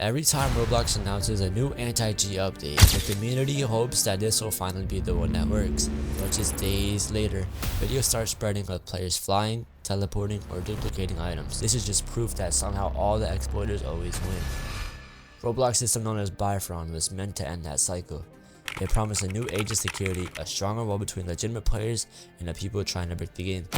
Every time Roblox announces a new anti-cheat update, the community hopes that this will finally be the one that works. But just days later, videos start spreading of players flying, teleporting, or duplicating items. This is just proof that somehow all the exploiters always win. Roblox system known as Byfron was meant to end that cycle. It promised a new age of security, a stronger wall between legitimate players and the people trying to break the game.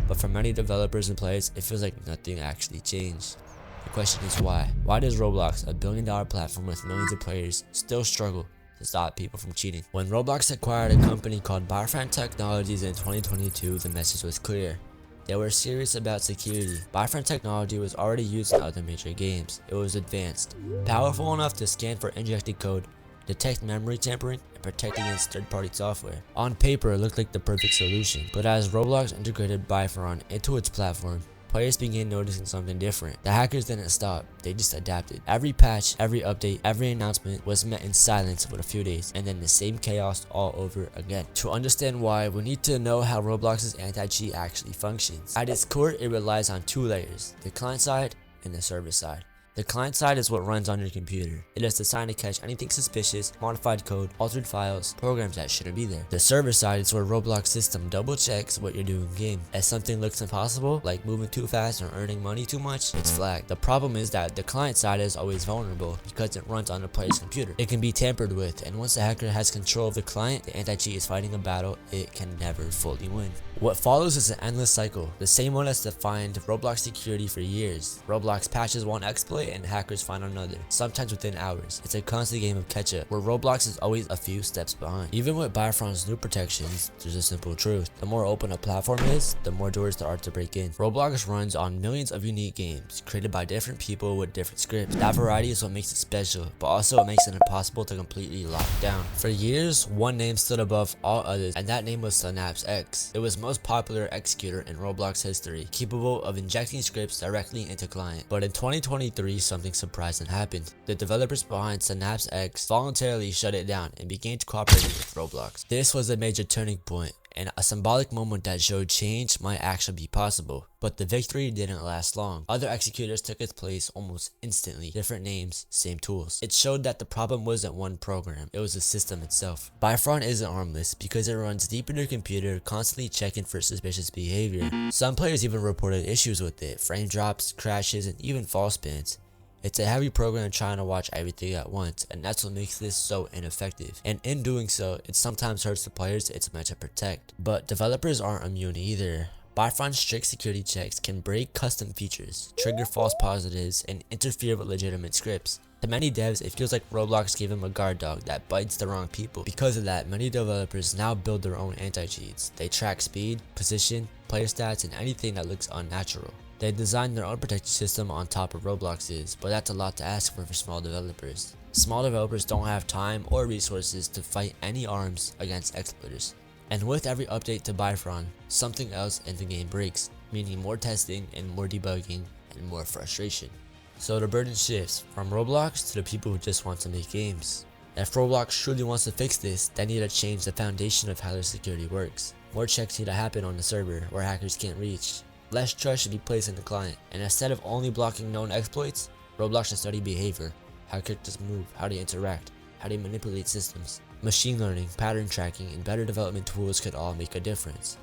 But for many developers and players, it feels like nothing actually changed. The question is why? Why does Roblox, a billion-dollar platform with millions of players, still struggle to stop people from cheating? When Roblox acquired a company called Byfron Technologies in 2022, the message was clear. They were serious about security. Byfron technology was already used in other major games. It was advanced, powerful enough to scan for injected code, detect memory tampering, and protect against third-party software. On paper, it looked like the perfect solution, but as Roblox integrated Byfron into its platform, players began noticing something different. The hackers didn't stop, they just adapted. Every patch, every update, every announcement was met in silence for a few days, and then the same chaos all over again. To understand why, we need to know how Roblox's anti-cheat actually functions. At its core, it relies on two layers, the client side and the server side. The client side is what runs on your computer. It is designed to catch anything suspicious, modified code, altered files, programs that shouldn't be there. The server side is where Roblox system double checks what you're doing in game. If something looks impossible, like moving too fast or earning money too much, it's flagged. The problem is that the client side is always vulnerable because it runs on the player's computer. It can be tampered with, and once the hacker has control of the client, the anti-cheat is fighting a battle it can never fully win. What follows is an endless cycle, the same one that's defined Roblox security for years. Roblox patches one exploit and hackers find another, sometimes within hours. It's a constant game of catch up, where Roblox is always a few steps behind. Even with Byfron's new protections, there's a simple truth. The more open a platform is, the more doors there are to break in. Roblox runs on millions of unique games, created by different people with different scripts. That variety is what makes it special, but also it makes it impossible to completely lock down. For years, one name stood above all others, and that name was Synapse X. It was the most popular executor in Roblox history, capable of injecting scripts directly into client. But in 2023, something surprising happened. The developers behind Synapse X voluntarily shut it down and began cooperating with Roblox. This was a major turning point and a symbolic moment that showed change might actually be possible. But the victory didn't last long. Other executors took its place almost instantly. Different names, same tools. It showed that the problem wasn't one program, it was the system itself. Byfron isn't harmless because it runs deep in your computer, constantly checking for suspicious behavior. Some players even reported issues with it, frame drops, crashes, and even false spins. It's a heavy program trying to watch everything at once, and that's what makes this so ineffective. And in doing so, it sometimes hurts the players it's meant to protect. But developers aren't immune either. Byfron's strict security checks can break custom features, trigger false positives, and interfere with legitimate scripts. To many devs, it feels like Roblox gave them a guard dog that bites the wrong people. Because of that, many developers now build their own anti-cheats. They track speed, position, player stats, and anything that looks unnatural. They designed their own protection system on top of Roblox's, but that's a lot to ask for small developers. Small developers don't have time or resources to fight any arms against exploiters. And with every update to Byfron, something else in the game breaks, meaning more testing and more debugging and more frustration. So the burden shifts from Roblox to the people who just want to make games. If Roblox truly wants to fix this, they need to change the foundation of how their security works. More checks need to happen on the server where hackers can't reach. Less trust should be placed in the client, and instead of only blocking known exploits, Roblox should study behavior, how characters move, how they interact, how they manipulate systems. Machine learning, pattern tracking, and better development tools could all make a difference.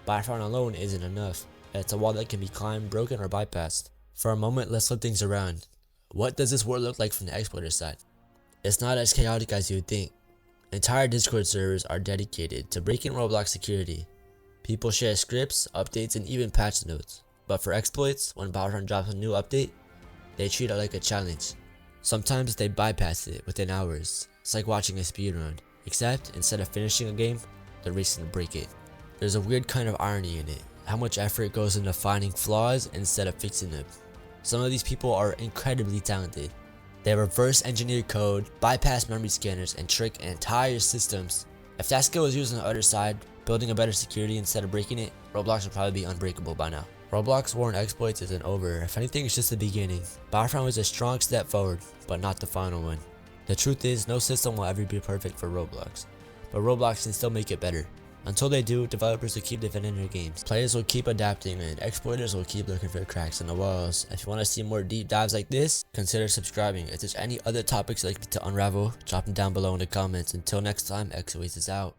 Byfron alone isn't enough. It's a wall that can be climbed, broken, or bypassed. For a moment, let's flip things around. What does this world look like from the exploiter side? It's not as chaotic as you'd think. Entire Discord servers are dedicated to breaking Roblox security. People share scripts, updates, and even patch notes. But for exploits, when Byfron drops a new update, they treat it like a challenge. Sometimes they bypass it within hours. It's like watching a speedrun, except instead of finishing a game, they're racing to break it. There's a weird kind of irony in it, how much effort goes into finding flaws instead of fixing them. Some of these people are incredibly talented. They reverse engineer code, bypass memory scanners, and trick entire systems. If that skill was used on the other side, building a better security instead of breaking it, Roblox would probably be unbreakable by now. Roblox war on exploits isn't over. If anything, it's just the beginning. Byfron was a strong step forward, but not the final one. The truth is, no system will ever be perfect for Roblox, but Roblox can still make it better. Until they do, developers will keep defending their games, players will keep adapting, and exploiters will keep looking for cracks in the walls. If you want to see more deep dives like this, consider subscribing. If there's any other topics you'd like me to unravel, drop them down below in the comments. Until next time, XOAs is out.